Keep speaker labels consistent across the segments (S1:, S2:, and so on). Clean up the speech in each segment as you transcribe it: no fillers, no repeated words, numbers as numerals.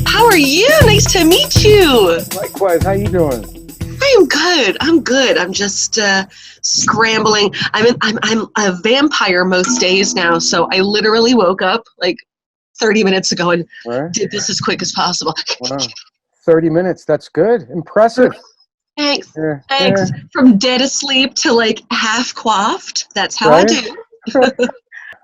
S1: How are you? Nice to meet you.
S2: Likewise, how you doing?
S1: I'm good. I'm just scrambling. I'm a vampire most days now, so I literally woke up like 30 minutes ago and
S2: Right?
S1: did this as quick as possible.
S2: Wow. 30 minutes, that's good. Impressive.
S1: Thanks.
S2: Yeah,
S1: Thanks.
S2: yeah.
S1: From dead asleep to like half coiffed. That's how I
S2: Right?
S1: do.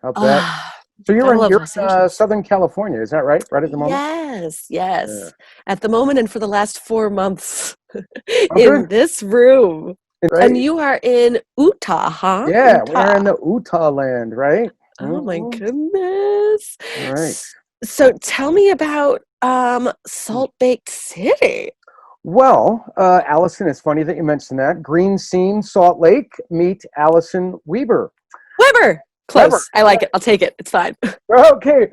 S2: I'll bet.
S1: Ah,
S2: So you're
S1: gotta
S2: in
S1: love Los Angeles.
S2: Southern California, is that right? Right at the moment?
S1: Yes,
S2: Yeah.
S1: yes. At the moment and for the last 4 months
S2: Okay.
S1: in this room. And
S2: Right?
S1: you are in Utah, huh?
S2: Yeah, we're
S1: Utah.
S2: in the Utah land, right?
S1: Oh my
S2: Mhm.
S1: goodness.
S2: Right.
S1: So tell me about Salt Baked City.
S2: Well, Allison, it's funny that you mentioned that. Green Scene, Salt Lake, meet Allison Weber.
S1: Weber.
S2: Weber.
S1: Close. I like it. I'll take it. It's fine.
S2: Okay.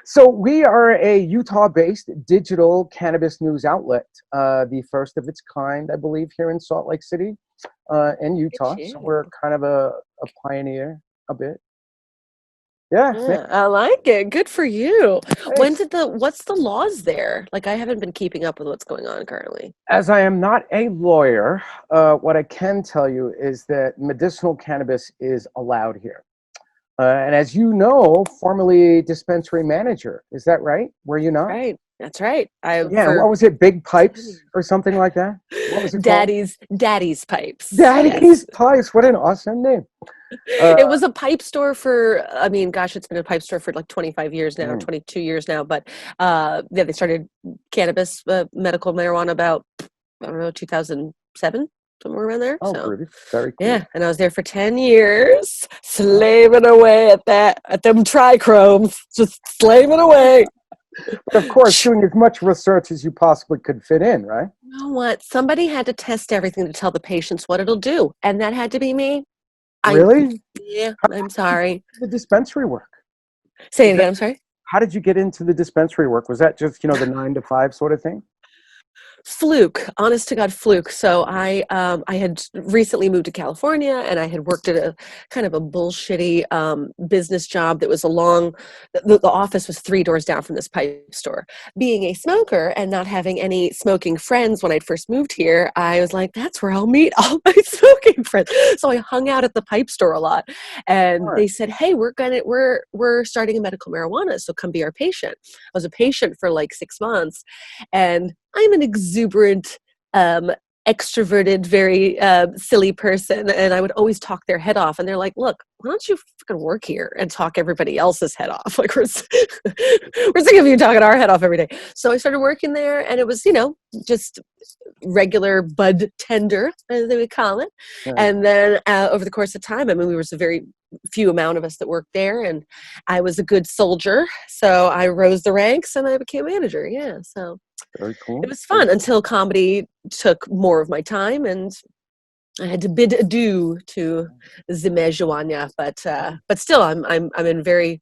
S2: So we are a Utah-based digital cannabis news outlet, the first of its kind, I believe, here in Salt Lake City, in
S1: Look at
S2: Utah. So
S1: you.
S2: we're kind of a pioneer a bit. Yeah, yeah,
S1: Yeah, I like it. Good for you.
S2: thanks.
S1: What's the laws there? Like I haven't been keeping up with what's going on currently.
S2: As I am not a lawyer, what I can tell you is that medicinal cannabis is allowed here. And as you know, formerly dispensary manager, is that right? Were you not?
S1: Right. That's right. I
S2: Yeah,
S1: for
S2: what was it? Big
S1: 10
S2: Pipes
S1: years.
S2: or something like that? What was it called?
S1: Daddy's Pipes. Yes.
S2: Daddy's Pipes. What an awesome name. Uh,
S1: It was a pipe store for, I mean, gosh, it's been a pipe store for like 25 years now,
S2: mm,
S1: 22 years now. But yeah, they started cannabis, medical marijuana about, I don't know, 2007, somewhere around there.
S2: oh,
S1: So
S2: groovy. Very cool.
S1: yeah, and I was there for 10 years, slaving away at them trichromes, just slaving away.
S2: But of course, doing as much research as you possibly could fit in, right?
S1: You know what? Somebody had to test everything to tell the patients what it'll do, and that had to be me. I,
S2: Really?
S1: yeah,
S2: How
S1: I'm
S2: did
S1: sorry.
S2: the dispensary work?
S1: Say it
S2: Is that
S1: again, I'm sorry.
S2: how did you get into the dispensary work? Was that just, the 9 to 5 sort of thing?
S1: Fluke, honest to God, fluke. So I had recently moved to California, and I had worked at a kind of a bullshitty business job that was along. The office was 3 doors down from this pipe store. Being a smoker and not having any smoking friends when I first moved here, I was like, that's where I'll meet all my smoking friends. So I hung out at the pipe store a lot,
S2: All
S1: and
S2: right.
S1: they said, hey, we're starting a medical marijuana, so come be our patient. I was a patient for like 6 months, and I'm an exuberant, um, extroverted, very silly person, and I would always talk their head off. And they're like, "Look, why don't you fucking work here and talk everybody else's head off? Like we're sick of you talking our head off every day." So I started working there, and it was, just regular bud tender, as they would call it.
S2: Yeah.
S1: And then over the course of time, I mean, we was a very few amount of us that worked there, and I was a good soldier, so I rose the ranks and I became manager. Yeah, so
S2: Very
S1: it
S2: cool.
S1: was
S2: Very
S1: fun until comedy took more of my time, and I had to bid adieu to Zimejuanya. But still, I'm in very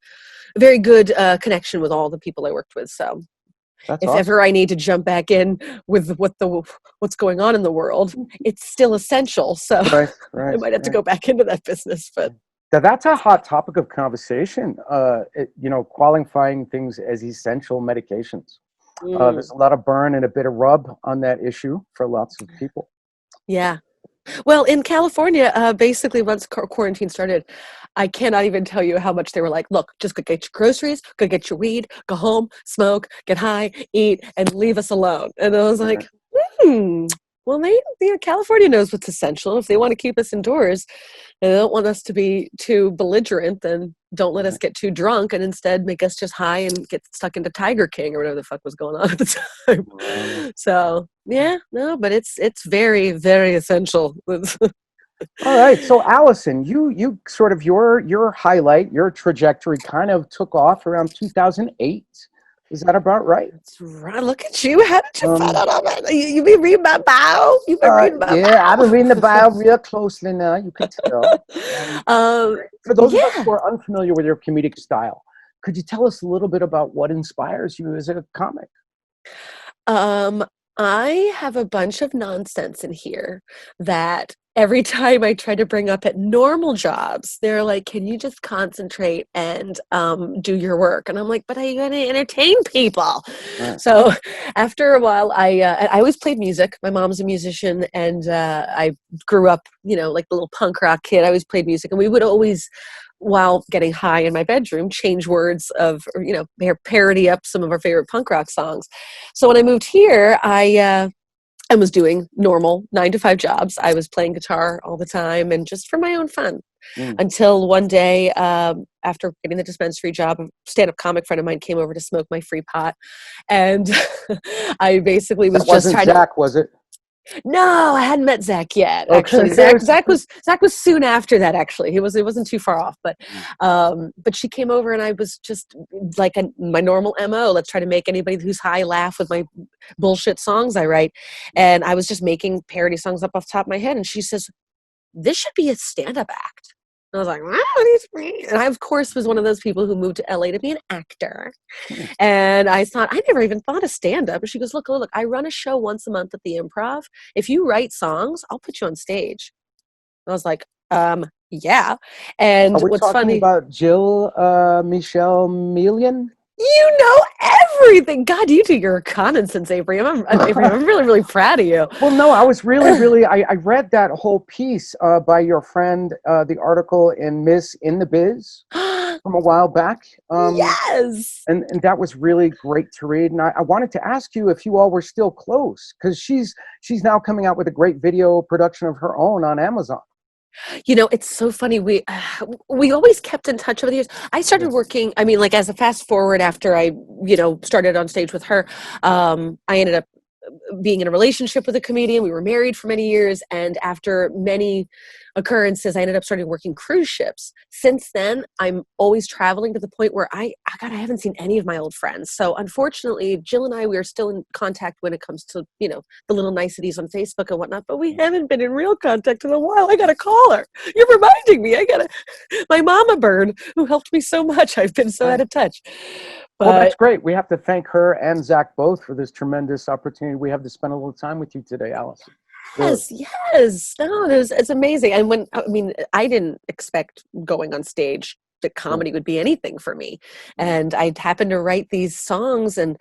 S1: good connection with all the people I worked with. So
S2: That's
S1: if
S2: awesome.
S1: ever I need to jump back in with what's going on in the world, it's still essential. So
S2: Right,
S1: I
S2: right,
S1: might have to
S2: right.
S1: go back into that business. But
S2: Now, that's a hot topic of conversation. Qualifying things as essential medications.
S1: mm,
S2: There's a lot of burn and a bit of rub on that issue for lots of people.
S1: yeah. Well, in California, basically, once quarantine started, I cannot even tell you how much they were like, look, just go get your groceries, go get your weed, go home, smoke, get high, eat, and leave us alone. And I was
S2: Right,
S1: like, hmm, well, California knows what's essential. If they want to keep us indoors and they don't want us to be too belligerent, then don't let us
S2: right,
S1: get too drunk and instead make us just high and get stuck into Tiger King or whatever the fuck was going on at the time.
S2: right.
S1: So yeah, no, but it's very, very essential.
S2: All right. So, Allison, you sort of your highlight, your trajectory kind of took off around 2008. Is that about right?
S1: That's right. Look at you. How did you find
S2: Um,
S1: out all that? You been reading my bio? You've been reading my
S2: yeah, I've been reading the
S1: bio.
S2: bio real closely now. You could tell.
S1: um,
S2: For those of us
S1: yeah.
S2: who are unfamiliar with your comedic style, could you tell us a little bit about what inspires you as a comic?
S1: Um, I have a bunch of nonsense in here that every time I try to bring up at normal jobs, they're like, "Can you just concentrate and do your work?" And I'm like, "But I gotta entertain people."
S2: Right.
S1: So after a while, I always played music. My mom's a musician, and I grew up, like the little punk rock kid. I always played music, and we would always, while getting high in my bedroom, change words of, or, parody up some of our favorite punk rock songs. So when I moved here, I was doing normal 9 to 5 jobs. I was playing guitar all the time and just for my own fun.
S2: Mm.
S1: Until one day, after getting the dispensary job, a stand-up comic friend of mine came over to smoke my free pot, and I basically was
S2: That
S1: just
S2: wasn't
S1: trying to.
S2: Zach, was it?
S1: No, I hadn't met Zach yet.
S2: Okay,
S1: Actually,
S2: good.
S1: Zach was soon after that. Actually, it wasn't too far off. But she came over, and I was just like my normal MO. Let's try to make anybody who's high laugh with my bullshit songs I write. And I was just making parody songs up off the top of my head. And she says, "This should be a stand-up act." And I was like, "What?" And I, of course, was one of those people who moved to LA to be an actor.
S2: Hmm.
S1: And I thought, I never even thought of stand-up. And she goes, look, I run a show once a month at the Improv. If you write songs, I'll put you on stage. And I was like, yeah. And
S2: Are we
S1: what's
S2: talking
S1: funny,
S2: about Jill Michelle Millian?
S1: you know everything. God, you do your reconnaissance, Abraham. I'm really, really proud of you.
S2: Well, no, I was really, I read that whole piece by your friend, the article in Miss in the Biz from a while back.
S1: Yes.
S2: And that was really great to read. And I wanted to ask you if you all were still close, because she's now coming out with a great video production of her own on Amazon.
S1: It's so funny. We always kept in touch over the years. I
S2: Yeah.
S1: started working, I mean, like as a fast forward after I, started on stage with her, I ended up being in a relationship with a comedian. We were married for many years, and after many occurrences, I ended up starting working cruise ships. Since then, I'm always traveling to the point where I haven't seen any of my old friends. So unfortunately, Jill and I, we are still in contact when it comes to, the little niceties on Facebook and whatnot, but we haven't been in real contact in a while. I gotta call her. You're reminding me. My mama bird who helped me so much. I've been so out
S2: Right.
S1: of touch.
S2: Well, that's
S1: But
S2: great. We have to thank her and Zach both for this tremendous opportunity we have to spend a little time with you today, Allison. Really.
S1: yes. No, it's amazing. And I didn't expect going on stage that
S2: Right.
S1: comedy would be anything for me.
S2: Right.
S1: And I happened to write these songs, and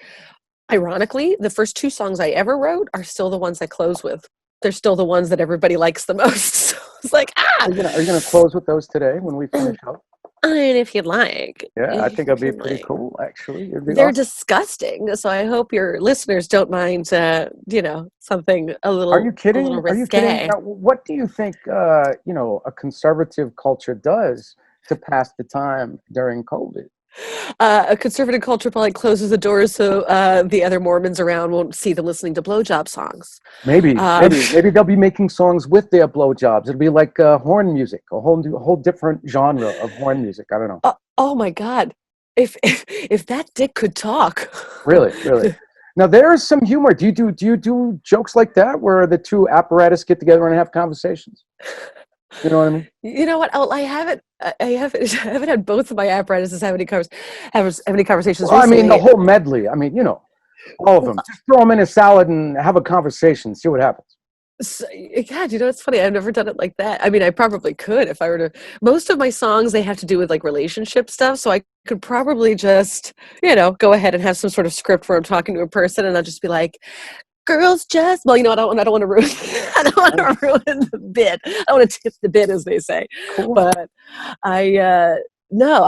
S1: ironically, the first 2 songs I ever wrote are still the ones I close with. They're still the ones that everybody likes the most. So it's like,
S2: Are you gonna close with those today when we finish up?
S1: I mean, if you'd like.
S2: Yeah, I think that'd
S1: If
S2: be
S1: you'd
S2: pretty
S1: like.
S2: cool, actually. It'd be
S1: They're
S2: awesome.
S1: disgusting, so I hope your listeners don't mind, something a
S2: Are you
S1: little
S2: kidding? Are you kidding?
S1: risque.
S2: Now, what do you think, a conservative culture does to pass the time during COVID?
S1: A conservative culture probably closes the doors so the other Mormons around won't see them listening to blowjob songs.
S2: Maybe,
S1: Um,
S2: maybe they'll be making songs with their blowjobs. It'll be like horn music, a whole different genre of horn music. I don't know.
S1: oh my God. If that dick could talk.
S2: Really, really. Now there is some humor. Do you do jokes like that where the two apparatus get together and have conversations? You know what I mean?
S1: You know what? Oh, I haven't had both of my apparatuses have any conversations
S2: Well, I mean the
S1: recently.
S2: whole medley. I mean, all of them. Just throw them in a salad and have a conversation. See what happens.
S1: So, God, it's funny. I've never done it like that. I mean, I probably could if I were to. Most of my songs, they have to do with like relationship stuff. So I could probably just, go ahead and have some sort of script where I'm talking to a person, and I'll just be like, girls just, well, I don't want to ruin, I don't want to ruin the bit. I don't want to tip the bit, as they say.
S2: Cool.
S1: But no,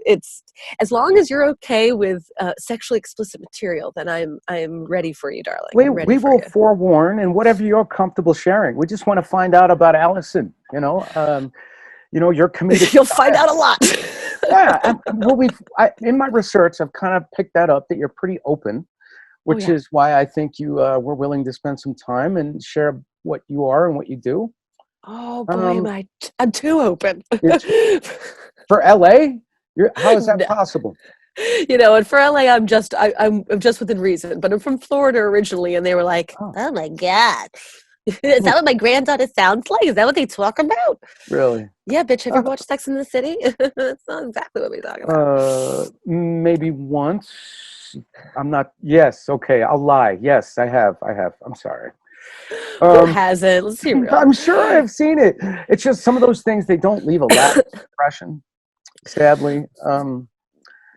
S1: it's, as long as you're okay with sexually explicit material, then I'm ready for you, darling. I'm ready
S2: We
S1: for
S2: will
S1: you.
S2: forewarn and whatever you're comfortable sharing. We just want to find out about Allison. Your comedic
S1: You'll find
S2: style.
S1: out a lot.
S2: Yeah. In my research, I've kind of picked that up that you're pretty open,
S1: Oh
S2: which
S1: yeah.
S2: is why I think you were willing to spend some time and share what you are and what you do.
S1: Oh boy, I'm too open.
S2: For LA, how is that
S1: No.
S2: possible?
S1: And for LA, I'm just within reason. But I'm from Florida originally, and they were like,
S2: Oh,
S1: "Oh my God, is that what my granddaughter sounds like? Is that what they talk about?"
S2: really?
S1: Yeah, bitch. Have you watched Sex in the City? That's not exactly what we talk about.
S2: Maybe once. I'm not. Yes. Okay. I'll lie. Yes, I have. I'm sorry.
S1: Who
S2: Um,
S1: hasn't? Let's be real.
S2: I'm sure I've seen it. It's just some of those things, they don't leave a lasting impression, sadly.
S1: Well,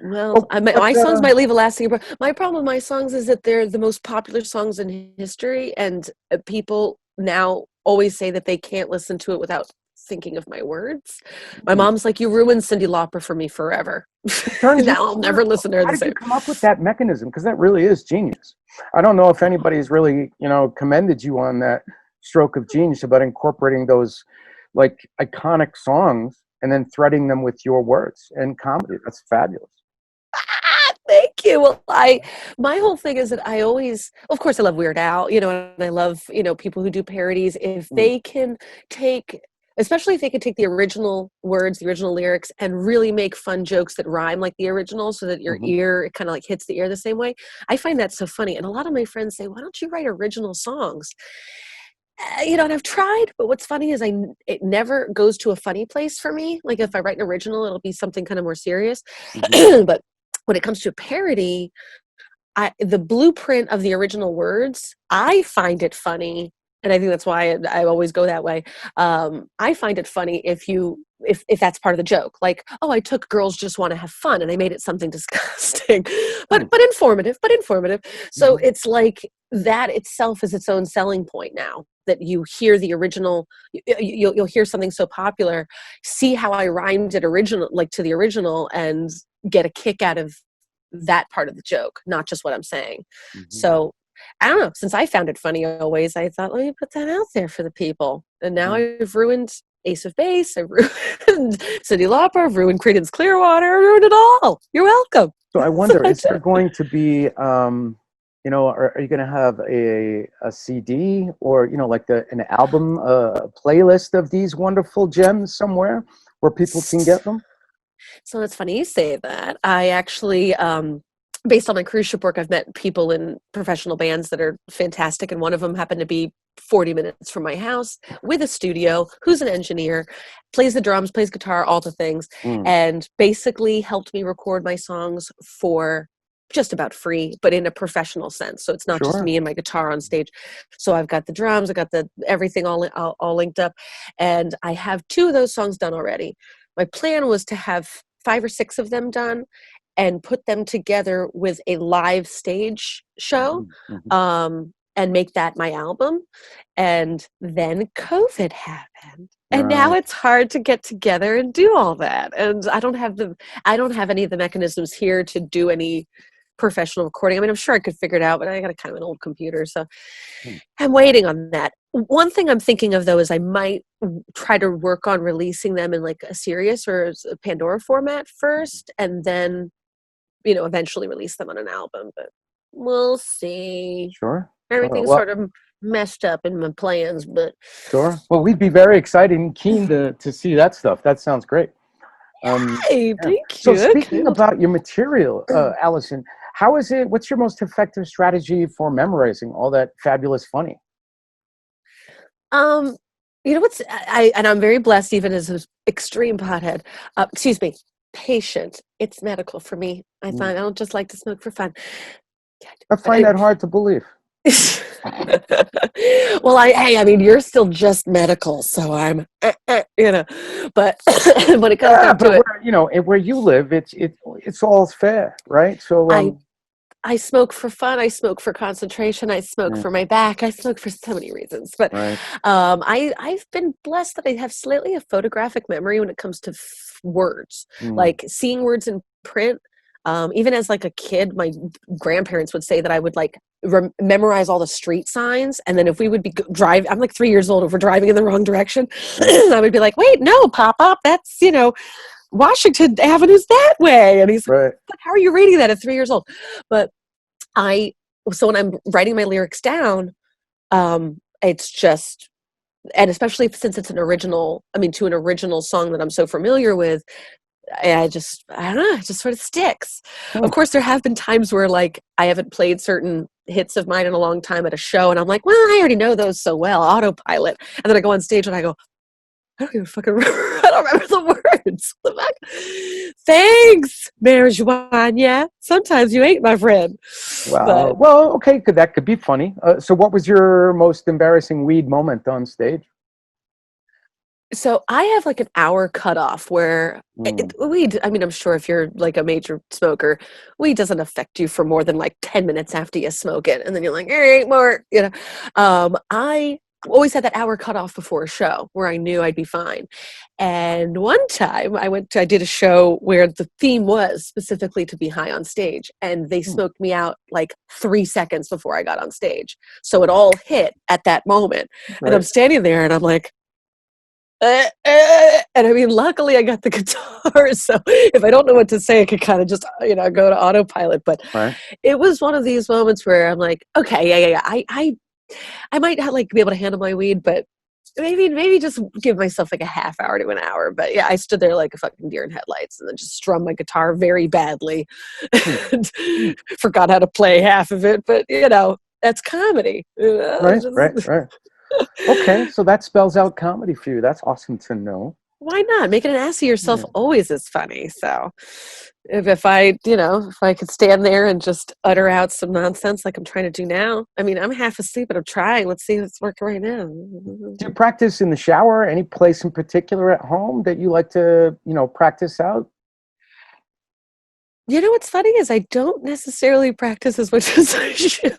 S2: Well, but
S1: my songs might leave a lasting impression. My problem with my songs is that they're the most popular songs in history, and people now always say that they can't listen to it without thinking of my words. My mom's like, "You ruined Cyndi Lauper for me forever.
S2: it turns you
S1: Now I'll
S2: over.
S1: never listen to her
S2: How
S1: the
S2: did you
S1: same."
S2: come up with that mechanism? Because that really is genius. I don't know if anybody's really, commended you on that stroke of genius about incorporating those like iconic songs and then threading them with your words and comedy. That's fabulous.
S1: Thank you. Well, my whole thing is that I always, of course, I love Weird Al, and I love, people who do parodies. If
S2: Mm,
S1: they can take, especially if they can take the original words, the original lyrics, and really make fun jokes that rhyme like the original, so that your
S2: mhm.
S1: ear, it kind of like hits the ear the same way. I find that so funny. And a lot of my friends say, "Why don't you write original songs?" And I've tried, but what's funny is it never goes to a funny place for me. Like if I write an original, it'll be something kind of more serious.
S2: Mhm.
S1: But when it comes to a parody, the blueprint of the original words, I find it funny, and I think that's why I always go that way. I find it funny if that's part of the joke, like, oh, I took Girls Just Want to Have Fun and I made it something disgusting,
S2: Hmm.
S1: but informative, So
S2: Mhm.
S1: it's like that itself is its own selling point now. That you hear the original, you'll hear something so popular, see how I rhymed it original, like to the original, and get a kick out of that part of the joke, not just what I'm saying.
S2: Mhm.
S1: So I don't know. Since I found it funny always, I thought, let me put that out there for the people. And now
S2: Mhm.
S1: I've ruined Ace of Base. I've ruined Cyndi Lauper. I've ruined Creedence Clearwater. I ruined it all. You're welcome.
S2: So I
S1: So
S2: wonder, is
S1: that's
S2: there
S1: it.
S2: going to be, are you going to have a CD or, like an album, playlist of these wonderful gems somewhere where people can get them?
S1: So it's funny you say that. I actually, based on my cruise ship work, I've met people in professional bands that are fantastic, and one of them happened to be 40 minutes from my house with a studio, who's an engineer, plays the drums, plays guitar, all the things,
S2: Mm,
S1: and basically helped me record my songs for just about free, but in a professional sense. So it's not just
S2: sure.
S1: me and my guitar on stage. So I've got the drums, I got the everything all linked up, and I have two of those songs done already. My plan was to have 5 or 6 of them done and put them together with a live stage show,
S2: Mhm, mhm.
S1: and make that my album. And then COVID happened. And now
S2: Right.
S1: it's hard to get together and do all that. And I don't have any of the mechanisms here to do any professional recording. I mean, I'm sure I could figure it out, but I got a kind of an old computer, so
S2: Mm,
S1: I'm waiting on that. One thing I'm thinking of though is I might try to work on releasing them in like a Sirius or a Pandora format
S2: mhm.
S1: first, and then eventually release them on an album. But we'll see.
S2: Sure. Sure.
S1: Everything's
S2: Well,
S1: sort of messed up in my plans, but
S2: sure. Well, we'd be very excited and keen to see that stuff. That sounds great.
S1: hey,
S2: Yeah.
S1: thank
S2: So
S1: you. Okay,
S2: speaking
S1: well,
S2: about your material, Allison, how is it? What's your most effective strategy for memorizing all that fabulous funny?
S1: um, what's and I'm very blessed, even as an extreme pothead. Excuse me, patient. It's medical for me. I
S2: Mm.
S1: find I don't just like to smoke for fun.
S2: I
S1: But
S2: find that hard to believe.
S1: well, I mean, you're still just medical, so but when it comes
S2: Yeah,
S1: down to
S2: but
S1: it,
S2: where you live, it's all fair, right? So
S1: I I smoke for fun. I smoke for concentration. I smoke
S2: yeah,
S1: for my back. I smoke for so many reasons. But
S2: right.
S1: I've been blessed that I have slightly a photographic memory when it comes to words,
S2: Mm,
S1: like seeing words in print. Even as like a kid, my grandparents would say that I would like memorize all the street signs, and then if we would be drive, I'm like 3 years old. If we're driving in the wrong direction,
S2: yeah,
S1: I would be like, "Wait, no, pop up. That's Washington Avenue's that way." And he's like,
S2: right.
S1: "How are you reading that at 3 years old?" But I so when I'm writing my lyrics down, it's just, and especially since it's an original, I mean, to an original song that I'm so familiar with, I don't know, it just sort of sticks. Of
S2: Hmm.
S1: course, there have been times where like I haven't played certain hits of mine in a long time at a show, and I'm like, well, I already know those so well, autopilot. And then I go on stage and I go, I don't even fucking remember. I don't remember the words. The fuck? Thanks, marijuana. Sometimes you ain't my friend.
S2: Wow.
S1: But
S2: Well, okay, that could be funny. So what was your most embarrassing weed moment on stage?
S1: so I have like an hour cutoff where
S2: Mm.
S1: weed, I mean, I'm sure if you're like a major smoker, weed doesn't affect you for more than like 10 minutes after you smoke it. And then you're like, all right, more, you know. I always had that hour cutoff before a show where I knew I'd be fine. And one time I did a show where the theme was specifically to be high on stage. And they
S2: Mm.
S1: smoked me out like 3 seconds before I got on stage. So it all hit at that moment. And I'm
S2: Right.
S1: standing there and I'm like, and I mean, luckily I got the guitar, so if I don't know what to say, I could kind of just, go to autopilot. But
S2: Right.
S1: it was one of these moments where I'm like, okay, yeah. I might not like be able to handle my weed, but maybe just give myself like a half hour to an hour. But yeah, I stood there like a fucking deer in headlights and then just strummed my guitar very badly.
S2: Hmm.
S1: And forgot how to play half of it, but that's comedy.
S2: Right. Right. Right. Okay, so that spells out comedy for you. That's awesome to know.
S1: Why not? Making an ass of yourself
S2: Yeah.
S1: always is funny. So if I could stand there and just utter out some nonsense like I'm trying to do now. I mean, I'm half asleep, but I'm trying. Let's see if it's working right now.
S2: Do you practice in the shower? Any place in particular at home that you like to, practice out?
S1: You know what's funny is I don't necessarily practice as much as I should.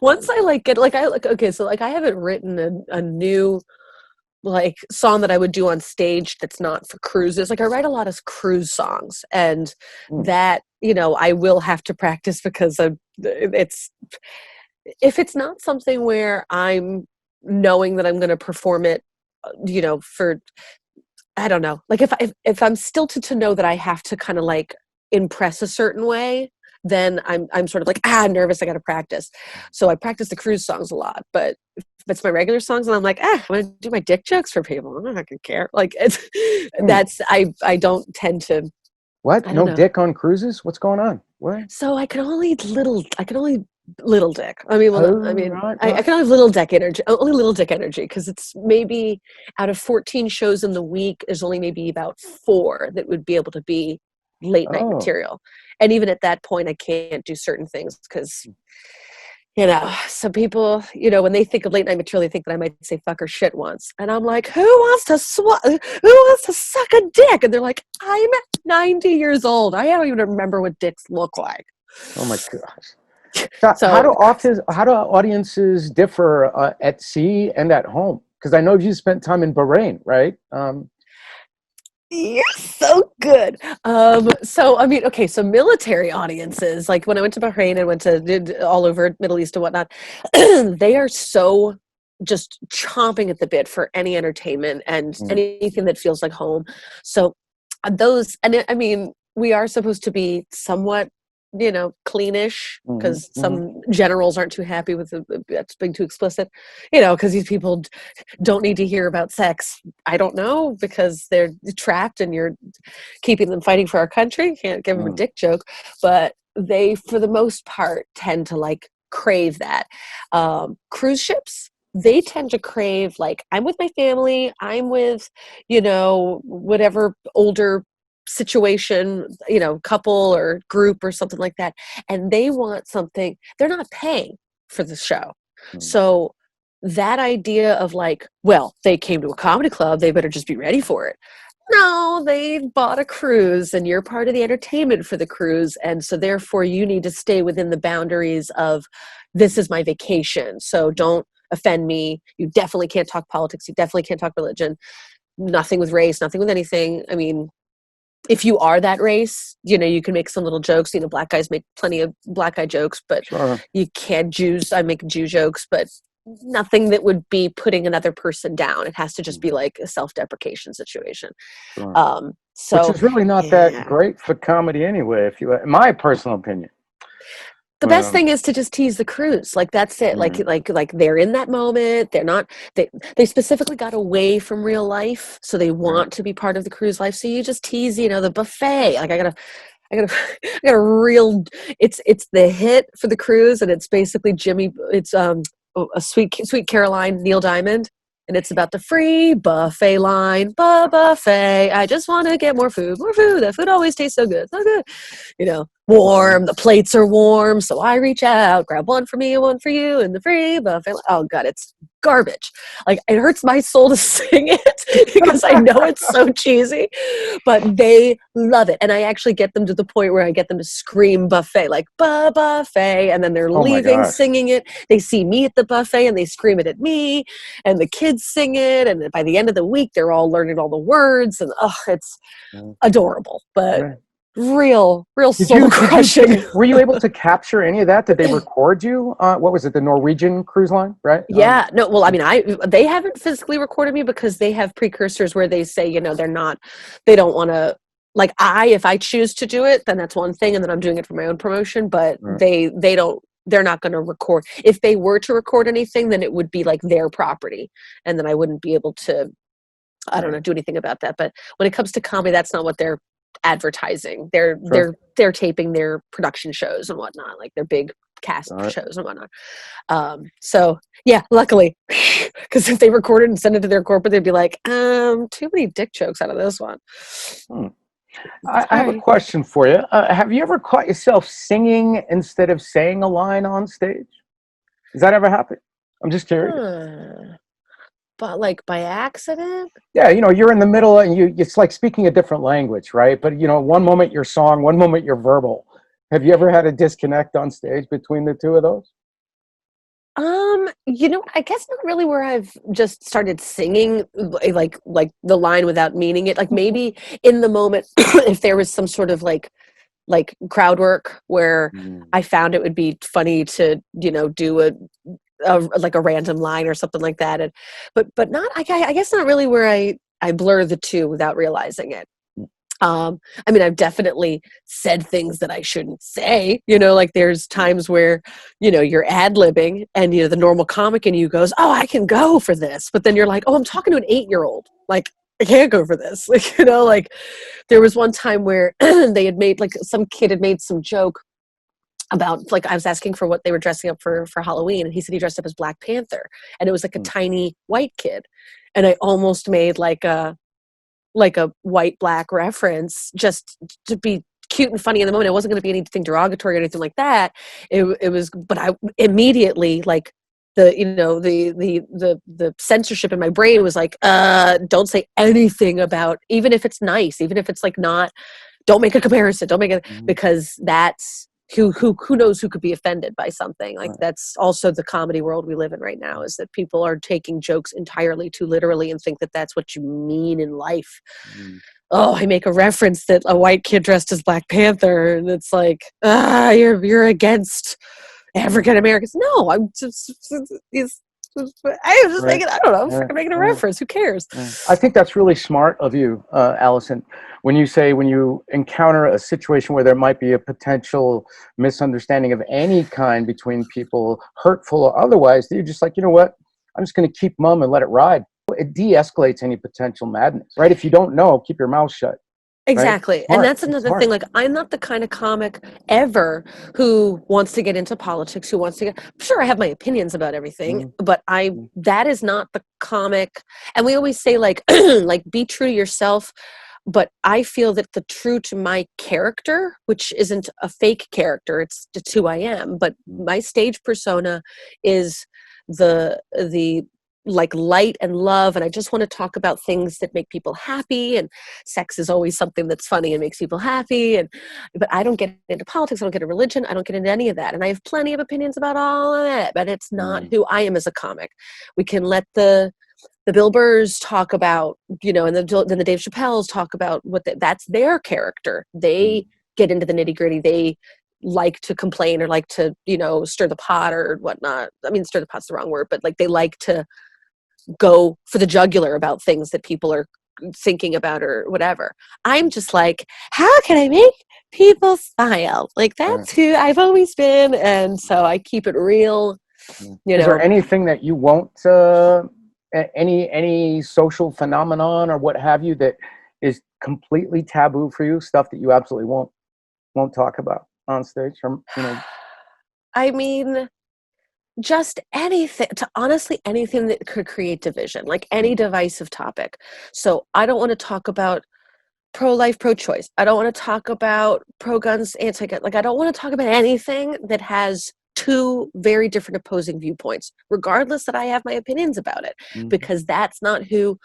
S1: Once I like get like I like okay, so like I haven't written a new like song that I would do on stage that's not for cruises. Like I write a lot of cruise songs, and
S2: Mm.
S1: that I will have to practice because it's if it's not something where I'm knowing that I'm going to perform it, for I don't know, like if I'm stilted to know that I have to kind of like impress a certain way, then I'm sort of like nervous. I got to practice, so I practice the cruise songs a lot. But if it's my regular songs, and I'm like, I'm gonna do my dick jokes for people. I'm not gonna care. Like it's
S2: Mm.
S1: that's I don't tend to.
S2: What?
S1: I don't
S2: No
S1: know.
S2: dick on cruises? What's going on? What?
S1: So I can only little dick. I mean, well,
S2: Oh,
S1: no, I mean,
S2: right,
S1: I
S2: right.
S1: can only have little dick energy, only little dick energy, because it's maybe out of 14 shows in the week, there's only maybe about 4 that would be able to be late night
S2: Oh.
S1: material. And even at that point, I can't do certain things because, some people, when they think of late night material, they think that I might say fuck or shit once. And I'm like, who wants to suck a dick? And they're like, I'm 90 years old. I don't even remember what dicks look like.
S2: Oh my gosh. So
S1: So
S2: how do audiences differ at sea and at home? Because I know you spent time in Bahrain, right?
S1: you're so good. So I mean, okay, so military audiences, like when I went to Bahrain and went to did all over Middle East and whatnot, they are so just chomping at the bit for any entertainment and
S2: Mm.
S1: anything that feels like home. So those, and I mean, we are supposed to be somewhat, cleanish
S2: Hmm.
S1: because
S2: Hmm.
S1: some generals aren't too happy with that's being too explicit, because these people don't need to hear about sex. I don't know, because they're trapped and you're keeping them fighting for our country. Can't give them a
S2: Mm.
S1: dick joke, but they, for the most part, tend to like crave that. Cruise ships, they tend to crave like I'm with my family, I'm with, whatever older situation, couple or group or something like that, and they want something. They're not paying for the show,
S2: Mm.
S1: so that idea of like, well, they came to a comedy club, they better just be ready for it. No, they bought a cruise and you're part of the entertainment for the cruise. And so therefore you need to stay within the boundaries of this is my vacation. So don't offend me. You definitely can't talk politics. You definitely can't talk religion. Nothing with race, nothing with anything. I mean, if you are that race, you can make some little jokes. Black guys make plenty of black guy jokes, but
S2: Sure.
S1: you can't Jews. I make Jew jokes, but nothing that would be putting another person down. It has to just
S2: Mm.
S1: be like a self-deprecation situation.
S2: Sure. Which
S1: So
S2: is really not that
S1: yeah.
S2: great for comedy anyway, in my personal opinion.
S1: The best
S2: Um,
S1: thing is to just tease the cruise. Like that's it. Like
S2: mm.
S1: like like they're in that moment. They're not they specifically got away from real life, so they
S2: Right.
S1: want to be part of the cruise life. So you just tease, the buffet. Like I got a I got a real it's the hit for the cruise, and it's basically Jimmy, it's a sweet Caroline, Neil Diamond. And it's about the free buffet line, buffet. I just want to get more food, more food. That food always tastes so good, so good. Warm. The plates are warm, so I reach out, grab one for me, one for you, and the free buffet. Oh God, it's garbage. Like it hurts my soul to sing it because I know it's so cheesy, but they love it. And I actually get them to the point where I get them to scream buffet, like buffet, and then they're
S2: Oh my
S1: leaving
S2: gosh.
S1: singing it. They see me at the buffet and they scream it at me, and the kids sing it. And by the end of the week, they're all learning all the words, and it's adorable, but
S2: Right.
S1: real
S2: Did
S1: soul crushing.
S2: were you able to capture any of that? Did they record you? What was it? The Norwegian cruise line, right?
S1: Yeah, no, well, I mean, they haven't physically recorded me because they have precursors where they say, they don't want to, like, if I choose to do it, then that's one thing, and then I'm doing it for my own promotion, but
S2: Right.
S1: they're not going to record. If they were to record anything, then it would be like their property, and then I wouldn't be able to, I don't know, do anything about that. But when it comes to comedy, that's not what they're advertising. They're taping their production shows and whatnot, like their big cast shows and whatnot. So yeah, luckily, because if they recorded and sent it to their corporate, they'd be like, too many dick jokes out of this one.
S2: I have a question for you. Have you ever caught yourself singing instead of saying a line on stage? Does that ever happen? I'm just curious.
S1: But like by accident?
S2: Yeah, you're in the middle and it's like speaking a different language, right? But one moment you're song, one moment you're verbal. Have you ever had a disconnect on stage between the two of those?
S1: I guess not really where I've just started singing like the line without meaning it. Like maybe in the moment if there was some sort of like crowd work where I found it would be funny to, do like a random line or something like that. And but not I guess not really where I blur the two without realizing it. I mean, I've definitely said things that I shouldn't say, like there's times where, you're ad-libbing and, the normal comic in you goes, oh, I can go for this. But then you're like, oh, I'm talking to an 8-year-old. Like, I can't go for this. Like, like there was one time where they had made, like some kid had made some joke about, like, I was asking for what they were dressing up for Halloween. And he said he dressed up as Black Panther. And it was like a tiny white kid. And I almost made like a white black reference just to be cute and funny in the moment. It wasn't going to be anything derogatory or anything like that. It was, but I immediately, like, the censorship in my brain was like, don't say anything about, even if it's nice, even if it's like not, don't make a comparison, don't make it, because that's who knows who could be offended by something like that's also the comedy world we live in right now, is that people are taking jokes entirely too literally and think that that's what you mean in life. Oh, I make a reference that a white kid dressed as Black Panther, and it's like, you're against African Americans. No, I'm just making, I don't know, making a reference. Who cares?
S2: I think that's really smart of you, Allison. When you encounter a situation where there might be a potential misunderstanding of any kind between people, hurtful or otherwise, you're just like, you know what? I'm just going to keep mum and let it ride. It de-escalates any potential madness, right? If you don't know, keep your mouth shut.
S1: Exactly.
S2: Right?
S1: And that's another thing. Like, I'm not the kind of comic ever who wants to get into politics, who wants to get, sure, I have my opinions about everything, but that is not the comic. And we always say, like, like, be true to yourself. But I feel that the true to my character, which isn't a fake character, it's who I am, but my stage persona is the like light and love, and I just want to talk about things that make people happy, and sex is always something that's funny and makes people happy, but I don't get into politics, I don't get into religion, I don't get into any of that, and I have plenty of opinions about all of it, but it's not who I am as a comic. We can let the Bill Burrs talk about, and then the Dave Chappelles talk about that's their character. They get into the nitty gritty. They like to complain or like to, stir the pot or whatnot. I mean, stir the pot's the wrong word, but like they like to go for the jugular about things that people are thinking about or whatever. I'm just like, how can I make people smile? Like, that's who I've always been. And so I keep it real.
S2: Is there anything that you won't, any social phenomenon or what have you that is completely taboo for you? Stuff that you absolutely won't talk about on stage?
S1: I mean, just anything, to honestly anything that could create division, like any divisive topic. So I don't want to talk about pro-life, pro-choice. I don't want to talk about pro-guns, anti-gun. Like, I don't want to talk about anything that has two very different opposing viewpoints, regardless that I have my opinions about it, because that's not who,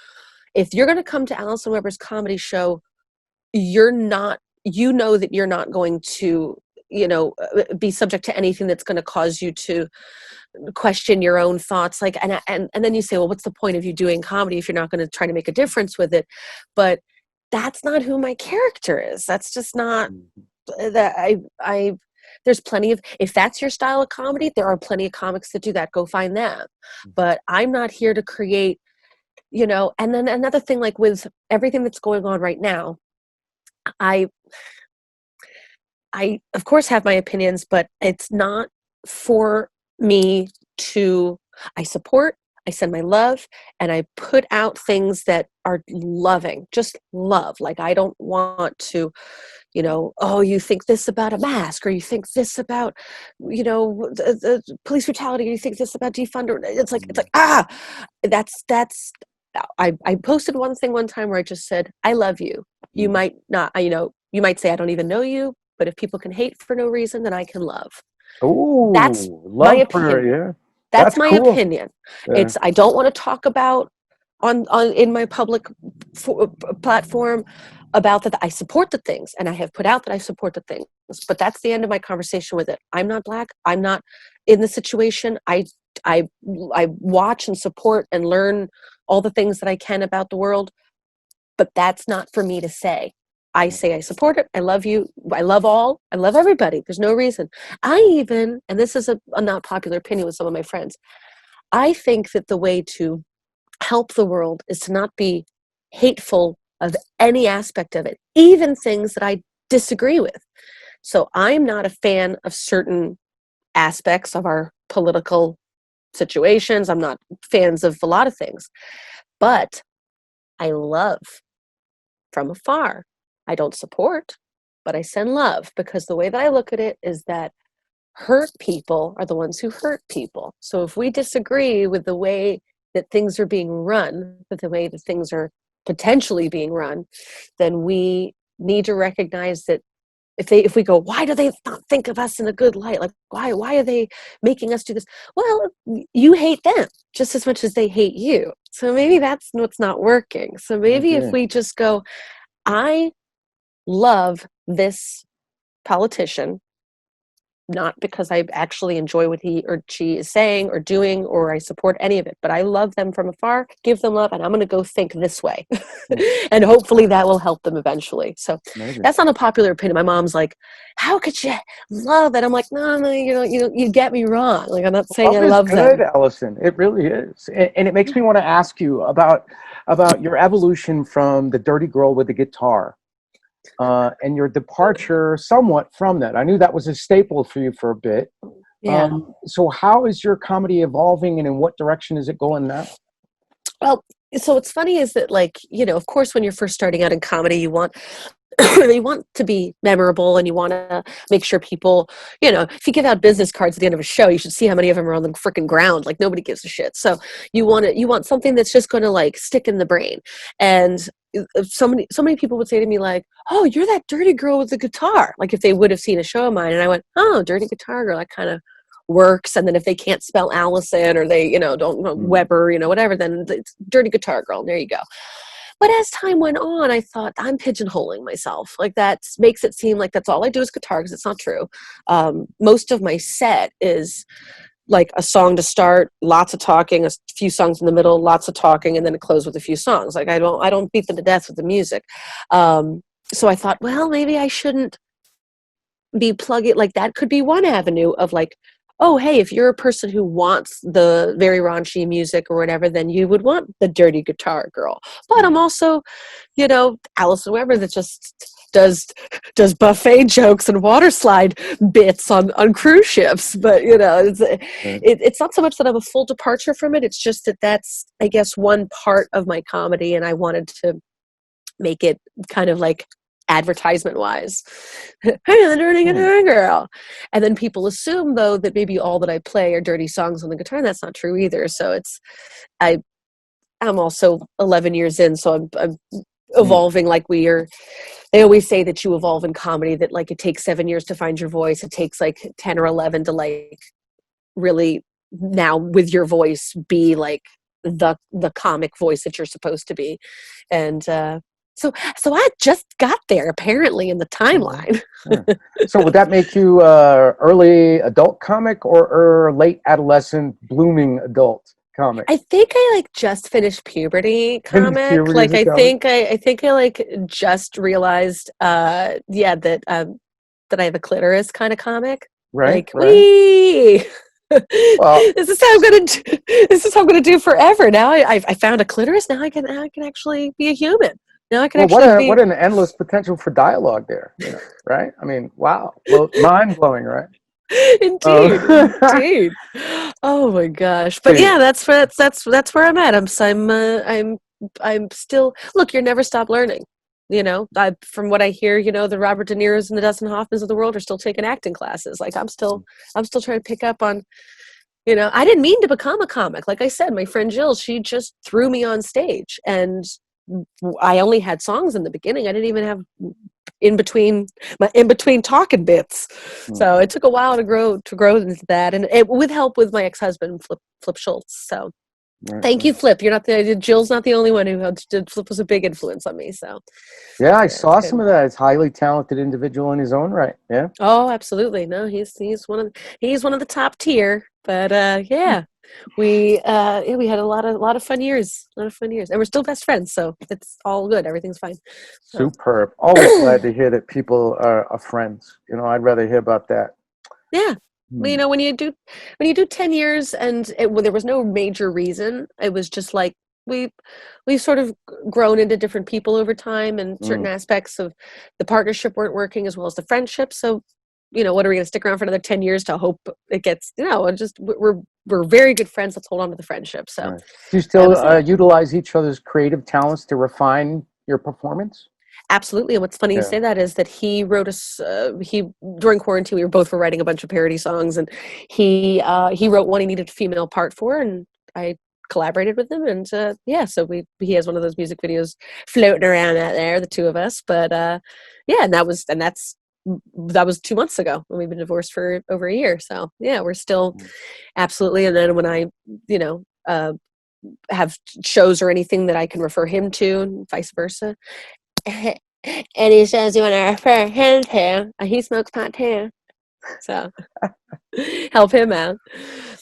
S1: if you're going to come to Allison Weber's comedy show, you're not, you know that you're not going to, be subject to anything that's going to cause you to question your own thoughts. Like, and then you say, well, what's the point of you doing comedy if you're not going to try to make a difference with it? But that's not who my character is. That's just not that I there's plenty of, if that's your style of comedy, there are plenty of comics that do that. Go find them. But I'm not here to create, and then another thing, like with everything that's going on right now, I of course have my opinions, but it's not for me to, I support, I send my love, and I put out things that are loving, just love. Like, I don't want to, oh, you think this about a mask, or you think this about, the police brutality, or you think this about defund, or it's like, that's, I posted one thing one time where I just said, I love you. You might not, you might say I don't even know you, but if people can hate for no reason, then I can love. That's
S2: Oh,
S1: my
S2: love for
S1: opinion.
S2: yeah.
S1: That's
S2: That's
S1: my
S2: cool.
S1: opinion.
S2: Yeah.
S1: It's, I don't want to talk about on in my public platform about that. I support the things, and I have put out that I support the things, but that's the end of my conversation with it. I'm not Black. I'm not in the situation. I watch and support and learn all the things that I can about the world, but that's not for me to say. I say I support it. I love you. I love all. I love everybody. There's no reason. I even, and this is a not popular opinion with some of my friends, I think that the way to help the world is to not be hateful of any aspect of it, even things that I disagree with. So I'm not a fan of certain aspects of our political situations. I'm not fans of a lot of things, but I love from afar. I don't support, but I send love, because the way that I look at it is that hurt people are the ones who hurt people. So if we disagree with the way that things are being run, with the way that things are potentially being run, then we need to recognize that if we go, why do they not think of us in a good light? Like, why are they making us do this? Well, you hate them just as much as they hate you. So maybe that's what's not working. So maybe if
S2: Okay.
S1: we just go, I love this politician, not because I actually enjoy what he or she is saying or doing, or I support any of it, but I love them from afar, give them love, and I'm going to go think this way. And hopefully that will help them eventually. So
S2: Amazing.
S1: that's not a popular opinion. My mom's like, how could you love that? I'm like, no, you get me wrong. Like, I'm not saying I
S2: Love is
S1: love
S2: good,
S1: them.
S2: Allison. It really is, and it makes me want to ask you about your evolution from the dirty girl with the guitar, and your departure somewhat from that. I knew that was a staple for you for a bit.
S1: Yeah.
S2: So how is your comedy evolving, and in what direction is it going now?
S1: Well, so what's funny is that, like, of course, when you're first starting out in comedy, you want you want to be memorable, and you want to make sure people, if you give out business cards at the end of a show, you should see how many of them are on the freaking ground. Like, nobody gives a shit. So you want something that's just going to, like, stick in the brain. And so many people would say to me, like, oh, you're that dirty girl with the guitar. Like, if they would have seen a show of mine, and I went, oh, dirty guitar girl, that kind of works. And then if they can't spell Allison, or they, don't know Weber, whatever, then it's dirty guitar girl. And there you go. But as time went on, I thought, I'm pigeonholing myself. Like, that makes it seem like that's all I do is guitar, because it's not true. Most of my set is like a song to start, lots of talking, a few songs in the middle, lots of talking, and then it close with a few songs. Like, I don't beat them to death with the music. So I thought, well, maybe I shouldn't be plugging, like, that could be one avenue of, like, oh, hey, if you're a person who wants the very raunchy music or whatever, then you would want the dirty guitar girl. But I'm also, Allison Weber, that just does buffet jokes and water slide bits on cruise ships. But it's not so much that I'm a full departure from it. It's just that that's, I guess, one part of my comedy, and I wanted to make it kind of like advertisement wise. Hey, the dirty guitar girl. And then people assume though that maybe all that I play are dirty songs on the guitar, and that's not true either. So I'm also 11 years in, so I'm evolving like we are. They always say that you evolve in comedy, that like it takes 7 years to find your voice. It takes like 10 or 11 to like really now with your voice be like the comic voice that you're supposed to be. And so I just got there apparently in the timeline.
S2: So would that make you early adult comic or late adolescent blooming adult comic?
S1: I think I like just finished puberty comic.
S2: Puberty
S1: Like
S2: is a
S1: I
S2: comic?
S1: think I like just realized that I have a clitoris kind of comic.
S2: Right,
S1: Like
S2: right.
S1: wee.
S2: Well,
S1: This is how I'm gonna do. This is how I'm gonna do forever. Now I found a clitoris. Now I can actually be a human. Now I can
S2: well,
S1: actually be.
S2: what an endless potential for dialogue there, right? I mean, wow, mind blowing, right?
S1: Indeed, indeed. Oh my gosh! But yeah, that's where I'm at. I'm still. Look, you never stop learning. From what I hear, the Robert De Niro's and the Dustin Hoffmans of the world are still taking acting classes. Like I'm still trying to pick up on. I didn't mean to become a comic. Like I said, my friend Jill, she just threw me on stage, and I only had songs in the beginning. I didn't even have in between talking bits. So it took a while to grow into that, and it with help with my ex-husband Flip Schultz. So thank you, Flip. Jill's not the only one who did. Flip was a big influence on me. So
S2: yeah, I saw some of that. It's highly talented individual in his own right. Yeah.
S1: Oh, absolutely. No, he's one of the top tier. But yeah, we had a lot of fun years, and we're still best friends. So it's all good. Everything's fine. So.
S2: Superb. Always glad to hear that people are friends. I'd rather hear about that.
S1: Yeah. Well, when you do 10 years and there was no major reason, it was just like we've sort of grown into different people over time, and certain aspects of the partnership weren't working as well as the friendship. So, what are we going to stick around for another 10 years to hope it gets, just we're very good friends. Let's hold on to the friendship. So
S2: right. Do you still utilize each other's creative talents to refine your performance?
S1: Absolutely. And what's funny you say that is that he wrote us, during quarantine, we were writing a bunch of parody songs, and he wrote one he needed a female part for, and I collaborated with him. And so he has one of those music videos floating around out there, the two of us. But yeah, and that was 2 months ago, when we've been divorced for over a year. So yeah, we're still absolutely. And then when I, have shows or anything that I can refer him to, and vice versa. And he says you want to refer him to, he smokes pot too, so help him out.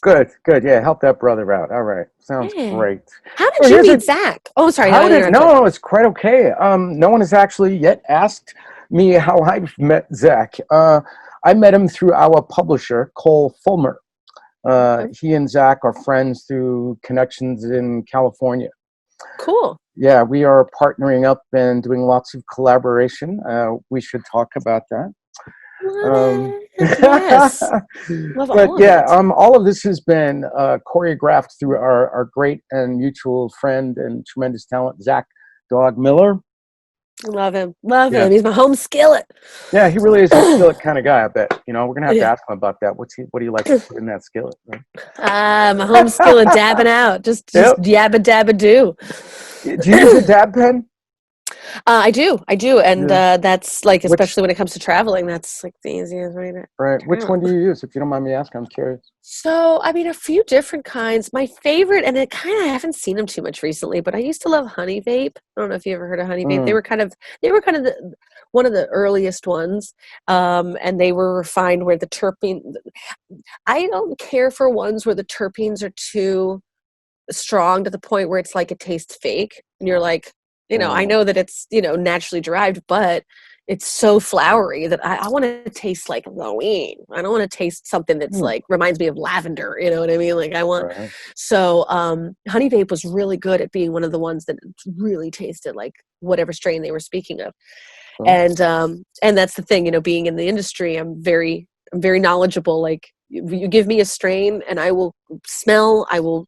S2: Good. Yeah, help that brother out. All right, sounds great.
S1: How did you meet Zach? Oh, sorry.
S2: No, it's quite okay. No one has actually yet asked me how I met Zach. I met him through our publisher, Cole Fulmer. He and Zach are friends through connections in California.
S1: Cool.
S2: Yeah, we are partnering up and doing lots of collaboration. We should talk about that.
S1: Yes. Love
S2: but
S1: all
S2: yeah,
S1: of it.
S2: all of this has been choreographed through our great and mutual friend and tremendous talent, Zach Dog Miller.
S1: Love him. He's my home skillet.
S2: Yeah, he really is a skillet kind of guy, I bet. We're going to have to ask him about that. What do you like to put in that skillet? Right?
S1: My home skillet dabbing out. Just yabba dabba do.
S2: Do you use a dab pen?
S1: I do. And that's like, especially when it comes to traveling, that's like the easiest way to.
S2: Right. Which one do you use? If you don't mind me asking, I'm curious.
S1: So, I mean, a few different kinds. My favorite, and I haven't seen them too much recently, but I used to love Honey Vape. I don't know if you ever heard of Honey Vape. They were kind of one of the earliest ones. And they were refined where the terpene, I don't care for ones where the terpenes are too strong to the point where it's like it tastes fake. And you're like, I know that it's, naturally derived, but it's so flowery that I want to taste like Halloween. I don't want to taste something that's like reminds me of lavender. You know what I mean? Like I want. Right. So Honey Vape was really good at being one of the ones that really tasted like whatever strain they were speaking of. And that's the thing. Being in the industry, I'm very knowledgeable. Like you give me a strain, and I will smell. I will,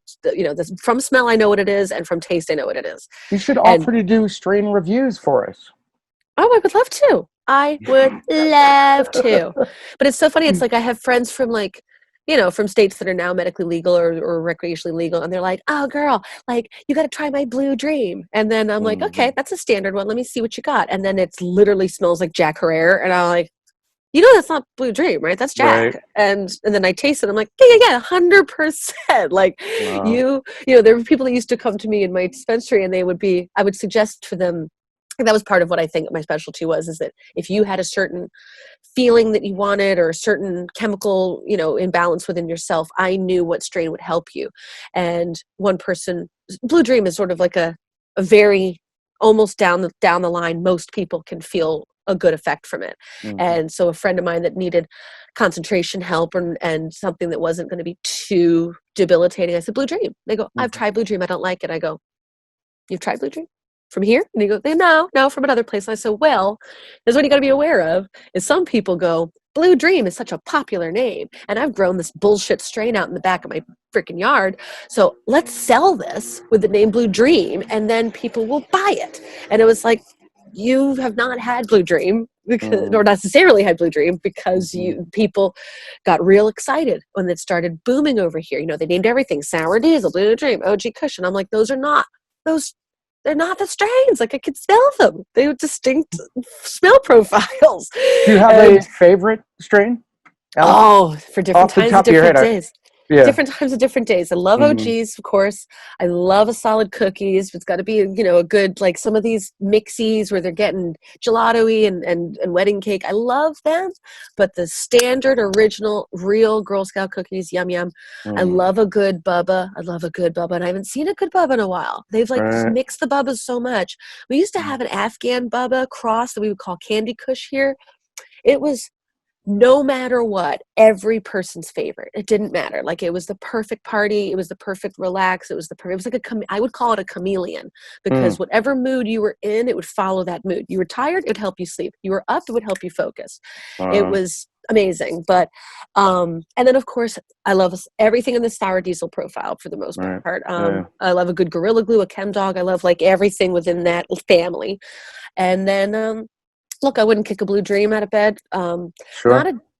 S1: from smell I know what it is, and from taste I know what it is.
S2: You should offer to do strain reviews for us.
S1: Oh, I would love to. I would love to. But it's so funny. It's like I have friends from like, from states that are now medically legal or recreationally legal. And they're like, oh, girl, like, you got to try my Blue Dream. And then I'm like, okay, that's a standard one. Let me see what you got. And then it literally smells like Jack Herrera. And I'm like, that's not Blue Dream, right? That's Jack.
S2: Right.
S1: And then I taste it. I'm like, yeah, 100%. Like
S2: Wow.
S1: there were people that used to come to me in my dispensary and I would suggest for them, and that was part of what I think my specialty was, is that if you had a certain feeling that you wanted or a certain chemical, imbalance within yourself, I knew what strain would help you. And one person, Blue Dream is sort of like a very almost down the line, most people can feel a good effect from it. And so a friend of mine that needed concentration help and something that wasn't going to be too debilitating, I said, Blue Dream. They go, I've tried Blue Dream. I don't like it. I go, you've tried Blue Dream? From here? And they go, no, from another place. And I said, well, there's what you got to be aware of is some people go, Blue Dream is such a popular name. And I've grown this bullshit strain out in the back of my freaking yard. So let's sell this with the name Blue Dream and then people will buy it. And it was like, you have not had Blue Dream because, or necessarily had Blue Dream because people got real excited when it started booming over here. They named everything Sour Diesel, Blue Dream, OG Kush. And I'm like, they're not the strains. Like I could smell them. They have distinct smell profiles.
S2: Do you have a favorite strain, Allison?
S1: Oh, for different
S2: Off the
S1: times
S2: top
S1: of
S2: of your
S1: different
S2: head,
S1: days.
S2: yeah.
S1: Different times of different days. I love OGs, of course. I love a solid cookies. It's got to be, a good, like some of these mixies where they're getting gelato-y and wedding cake. I love them. But the standard, original, real Girl Scout cookies, yum, yum. I love a good Bubba. And I haven't seen a good Bubba in a while. They've mixed the Bubbas so much. We used to have an Afghan Bubba cross that we would call Candy Kush here. It was no matter what, every person's favorite. It didn't matter. Like it was the perfect party. It was the perfect relax. It was like I would call it a chameleon because whatever mood you were in, it would follow that mood. You were tired, it would help you sleep. You were up, it would help you focus. It was amazing. But, and then of course I love everything in the Sour Diesel profile for the most part. I love a good Gorilla Glue, a Chem Dog. I love like everything within that family. And then, look, I wouldn't kick a Blue Dream out of bed.
S2: Sure.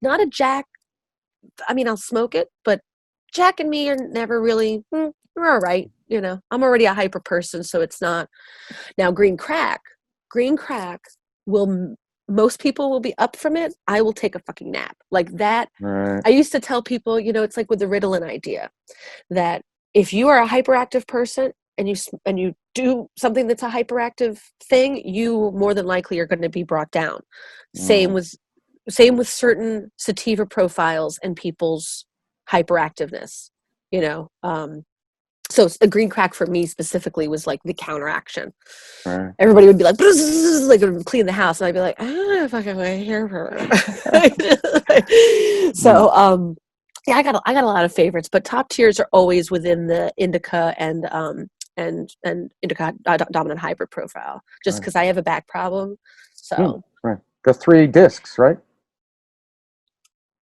S1: Not a Jack. I mean, I'll smoke it, but Jack and me are never really. We're all right, I'm already a hyper person, so it's not. Now, green crack will. Most people will be up from it. I will take a fucking nap like that. I used to tell people, it's like with the Ritalin idea, that if you are a hyperactive person and you do something that's a hyperactive thing, you more than likely are going to be brought down. Same with certain sativa profiles and people's hyperactiveness, so a green crack for me specifically was like the counteraction. Everybody would be like, like clean the house, and I'd be like, fucking way here. So yeah, I got a lot of favorites, but top tiers are always within the indica and indica dominant hybrid profile, just because I have a back problem. So
S2: the 3 discs, right?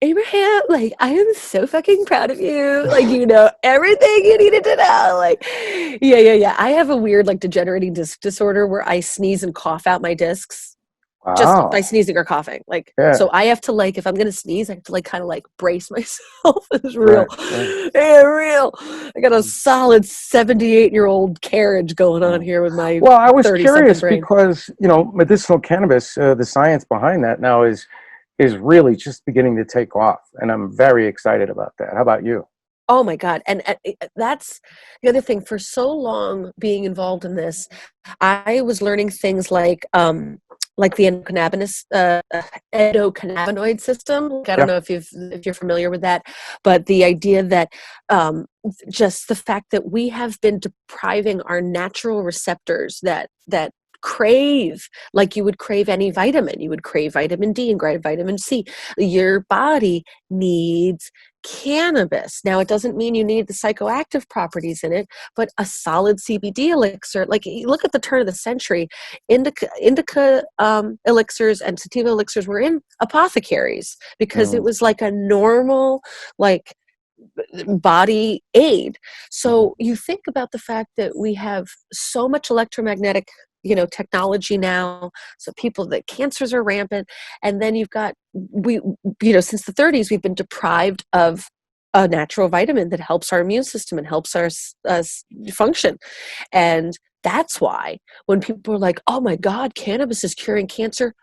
S1: Abraham, like, I am so fucking proud of you. Like, everything you needed to know. Like, yeah. I have a weird, like, degenerating disc disorder where I sneeze and cough out my discs.
S2: Wow.
S1: Just by sneezing or coughing. Like, so I have to, like, if I'm going to sneeze, I have to, like, kind of, like, brace myself. It's real. Yeah, real. I got a solid 78-year-old carriage going on here with my
S2: Well, I was
S1: 30-something
S2: curious
S1: brain.
S2: because, medicinal cannabis, the science behind that now is really just beginning to take off. And I'm very excited about that. How about you?
S1: Oh my God. And that's the other thing. For so long being involved in this, I was learning things like the endocannabinoid system. I don't know if you're familiar with that, but the idea that just the fact that we have been depriving our natural receptors that crave, like you would crave any vitamin. You would crave vitamin D and vitamin C. Your body needs cannabis. Now, it doesn't mean you need the psychoactive properties in it, but a solid CBD elixir, like you look at the turn of the century, indica elixirs and sativa elixirs were in apothecaries because it was like a normal, like, body aid. So you think about the fact that we have so much electromagnetic technology now. So that cancers are rampant. And then you've got, since the 30s, we've been deprived of a natural vitamin that helps our immune system and helps us function. And that's why when people are like, oh my God, cannabis is curing cancer,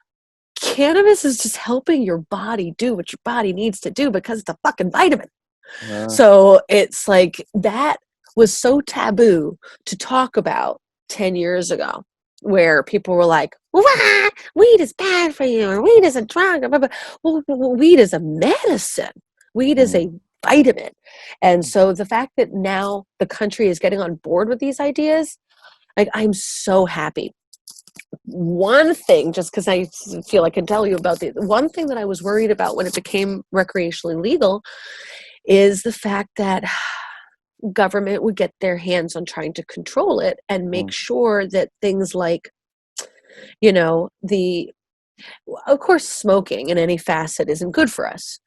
S1: cannabis is just helping your body do what your body needs to do because it's a fucking vitamin.
S2: Yeah.
S1: So it's like that was so taboo to talk about 10 years ago, where people were like, "Wah, weed is bad for you, or weed is a drug." Blah, blah, blah. Well, weed is a medicine. Weed is a vitamin. And so the fact that now the country is getting on board with these ideas, like, I'm so happy. One thing, just because I feel I can tell you about one thing that I was worried about when it became recreationally legal is the fact that government would get their hands on trying to control it and make sure that things like, of course, smoking in any facet isn't good for us.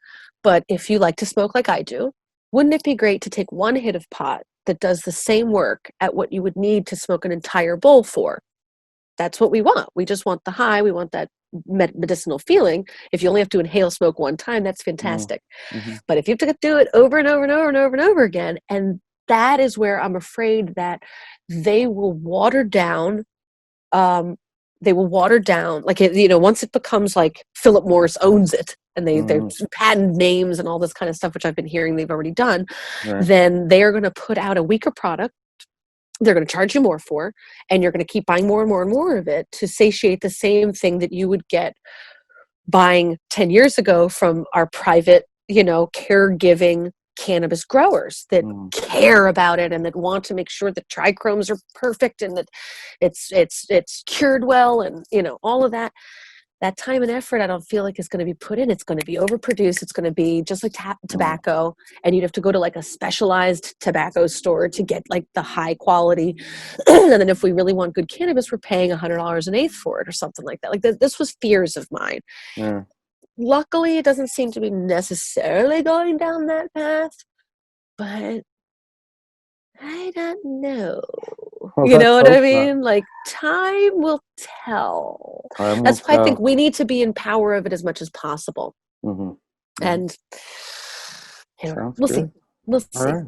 S1: But if you like to smoke like I do, wouldn't it be great to take one hit of pot that does the same work at what you would need to smoke an entire bowl for? That's what we want. We just want the high. We want that medicinal feeling. If you only have to inhale smoke one time, that's fantastic. But if you have to do it over and over and over and over and over again, and that is where I'm afraid that they will water down. Like, once it becomes like Philip Morris owns it, and they patent names and all this kind of stuff, which I've been hearing they've already done.
S2: Right.
S1: Then they are going to put out a weaker product. They're going to charge you more for, and you're going to keep buying more and more and more of it to satiate the same thing that you would get buying 10 years ago from our private, caregiving cannabis growers that care about it and that want to make sure that trichromes are perfect and that it's cured well, and all of that. That time and effort, I don't feel like is going to be put in. It's going to be overproduced. It's going to be just like tobacco, and you'd have to go to like a specialized tobacco store to get like the high quality. And then if we really want good cannabis, we're paying $100 an eighth for it or something like that. Like this was fears of mine. Luckily, it doesn't seem to be necessarily going down that path, but I don't know.
S2: Well,
S1: You know what I
S2: let's hope not.
S1: mean? Like, time will tell.
S2: Time will
S1: That's why I think
S2: tell.
S1: we need to be in power of it as much as possible. And we'll see. We'll see.
S2: All right.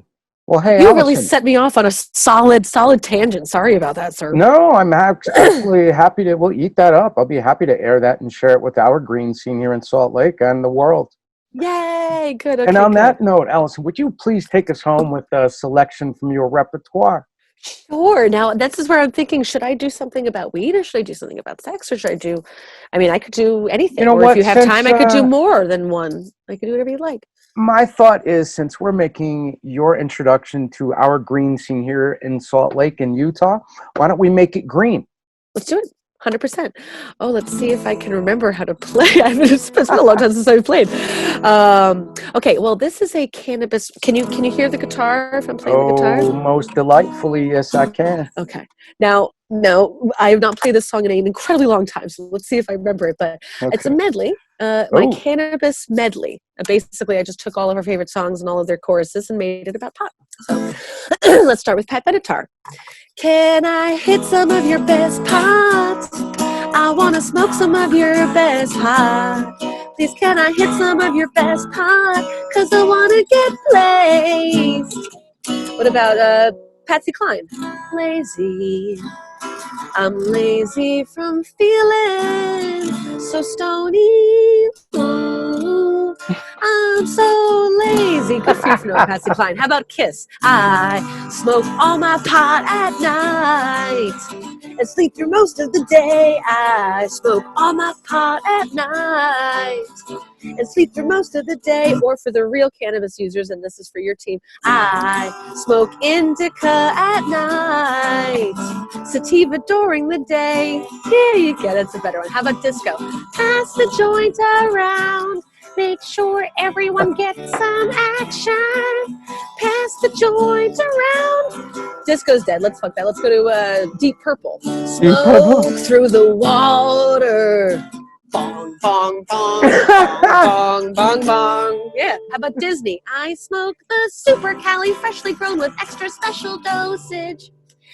S2: Well, hey,
S1: You
S2: Allison.
S1: really set me off on a solid tangent. Sorry about that, sir.
S2: No, I'm absolutely happy to. We'll eat that up. I'll be happy to air that and share it with our green scene here in Salt Lake and the world.
S1: Yay! Good. Okay,
S2: and on
S1: good.
S2: that note, Allison, would you please take us home with a selection from your repertoire?
S1: Sure. Now, this is where I'm thinking, should I do something about weed, or should I do something about sex, or should I could do anything. Or if you have time, I could do more than one. I could do whatever you like.
S2: My thought is, since we're making your introduction to our green scene here in Salt Lake in Utah, why don't we make it green?
S1: Let's do it. 100%. Oh, let's see if I can remember how to play. It's been a long time since I played. Okay, well, this is a cannabis. Can you hear the guitar if I'm playing the guitar?
S2: Oh, most delightfully, yes, I can.
S1: Okay. Now, no, I have not played this song in an incredibly long time, so let's see if I remember it. But It's a medley, my cannabis medley. Basically, I just took all of our favorite songs and all of their choruses and made it about pot. So let's start with Pat Benatar. Can I hit some of your best pot? I want to smoke some of your best pot. Please, can I hit some of your best pot? 'Cause I want to get blazed. What about Patsy Cline? Lazy. I'm lazy from feeling so stony. Ooh, I'm so lazy. Good for you for knowing Patsy Cline. How about Kiss? I smoke all my pot at night and sleep through most of the day. I smoke all my pot at night and sleep through most of the day. Or for the real cannabis users, and this is for your team, I smoke indica at night, sativa during the day. Yeah, you get it. It's a better one. How about disco? Pass the joint around. Make sure everyone gets some action. Pass the joint around. Disco's dead. Let's fuck that. Let's go to Deep Purple. Smoke through the water. Bong, bong, bong, bong, bong, bong. Yeah. How about Disney? I smoke the super Cali, freshly grown with extra special dosage.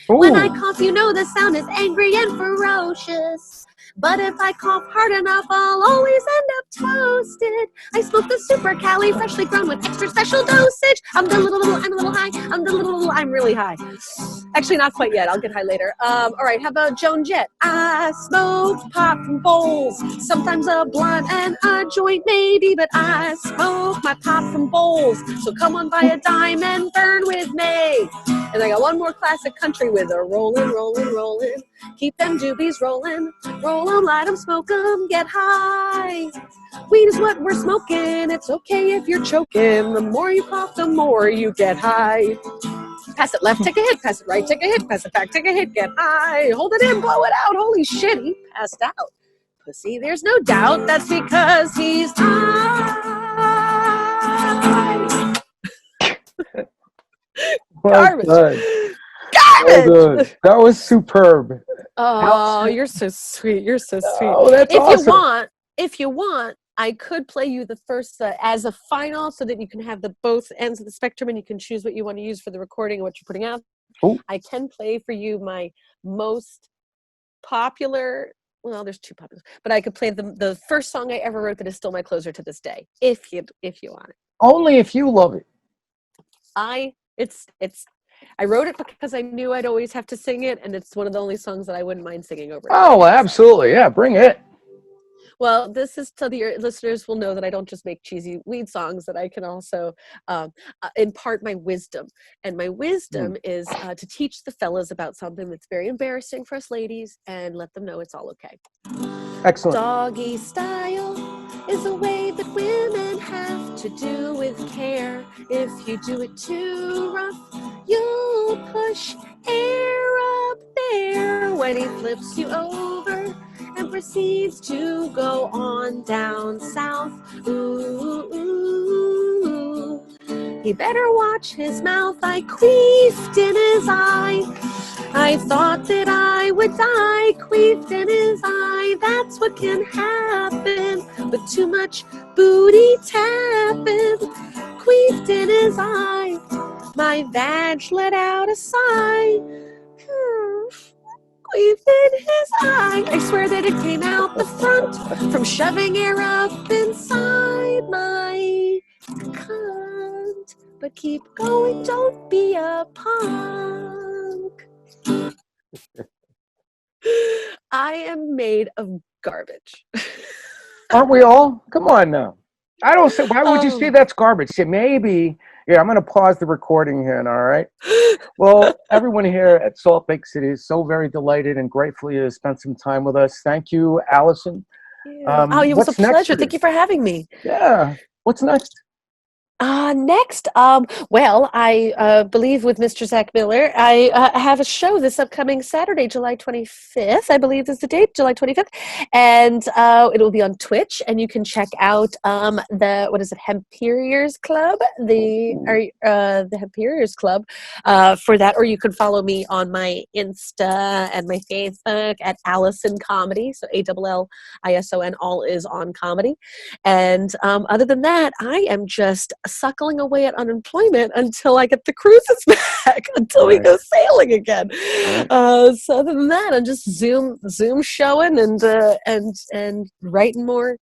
S1: When I
S2: Ooh.
S1: cough, you know the sound is angry and ferocious. But if I cough hard enough, I'll always end up toasted. I smoke the super Cali, freshly grown with extra special dosage. I'm a little high. I'm really high. Actually, not quite yet. I'll get high later. All right, how about Joan Jett? I smoke pot from bowls, sometimes a blunt and a joint maybe, but I smoke my pot from bowls. So come on by a dime and burn with me. And I got one more classic country with a rollin', rollin', rollin'. Keep them doobies rollin', roll 'em, light 'em, smoke 'em, get high. Weed is what we're smoking, it's okay if you're choking. The more you cough, the more you get high. Pass it left, take a hit, pass it right, take a hit, pass it back, take a hit, get high. Hold it in, blow it out, holy shit, he passed out. Pussy, there's no doubt, that's because he's high.
S2: Well
S1: Garbage.
S2: done.
S1: Garbage!
S2: Well done. That was superb.
S1: Oh, you're so sweet. You're so sweet.
S2: Oh, that's awesome.
S1: If you want, I could play you the first as a final so that you can have the both ends of the spectrum and you can choose what you want to use for the recording and what you're putting out.
S2: Ooh.
S1: I can play for you my most popular, well, there's two popular, but I could play the first song I ever wrote that is still my closer to this day, if you want it.
S2: Only if you love it.
S1: I wrote it because I knew I'd always have to sing it, and it's one of the only songs that I wouldn't mind singing over.
S2: Oh, absolutely. Yeah, bring it.
S1: Well, this is so your listeners will know that I don't just make cheesy weed songs, that I can also impart my wisdom. And my wisdom is to teach the fellas about something that's very embarrassing for us ladies and let them know it's all okay.
S2: Excellent.
S1: Doggy style is a way that women have to do with care. If you do it too rough, you'll push air up there when he flips you over and proceeds to go on down south. Ooh, ooh, ooh. He better watch his mouth. I queefed in his eye. I thought that I would die. Queefed in his eye. That's what can happen with too much booty tapping. Queefed in his eye. My vag let out a sigh. Queefed in his eye. I swear that it came out the front from shoving air up inside my cunt. But keep going, don't be a punk. I am made of garbage.
S2: Aren't we all? Come on now. I don't say, why would you say that's garbage? Say maybe, yeah, I'm going to pause the recording here, all right? Well, everyone here at Salt Lake City is so very delighted and grateful you spent some time with us. Thank you, Allison.
S1: Yeah. Oh, it was a pleasure. Thank you for having me.
S2: Yeah. What's next?
S1: Next, well, I believe with Mr. Zach Miller, I have a show this upcoming Saturday, July 25th, I believe is the date, July 25th, and it will be on Twitch, and you can check out Hemperiers Club, the Hemperiers Club for that, or you can follow me on my Insta and my Facebook at Allison Comedy, so ALLISON, all is on comedy, and other than that, I am just suckling away at unemployment until I get the cruises back, until we go sailing again. So other than that, I'm just Zoom showing and writing more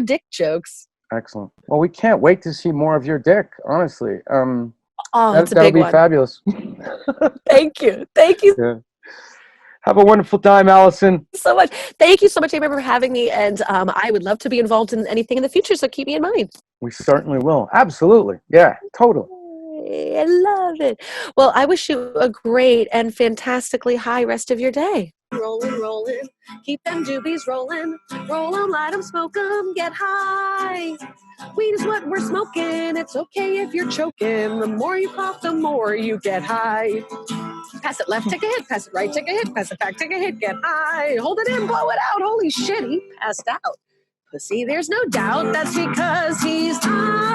S1: dick jokes.
S2: Excellent. Well, we can't wait to see more of your dick, honestly.
S1: It's a
S2: that'll
S1: big
S2: be
S1: one.
S2: Fabulous.
S1: Thank you.
S2: Yeah. Have a wonderful time, Allison.
S1: So much. Thank you so much, Amber, for having me. And I would love to be involved in anything in the future, so keep me in mind.
S2: We certainly will. Absolutely. Yeah, totally.
S1: I love it. Well, I wish you a great and fantastically high rest of your day. Rolling, keep them doobies rolling, roll 'em, light 'em, smoke 'em, get high. Weed is what we're smoking, it's okay if you're choking. The more you cough, the more you get high. Pass it left, take a hit, pass it right, take a hit, pass it back, take a hit, get high. Hold it in, blow it out, holy shit, he passed out. Pussy, there's no doubt, that's because he's high.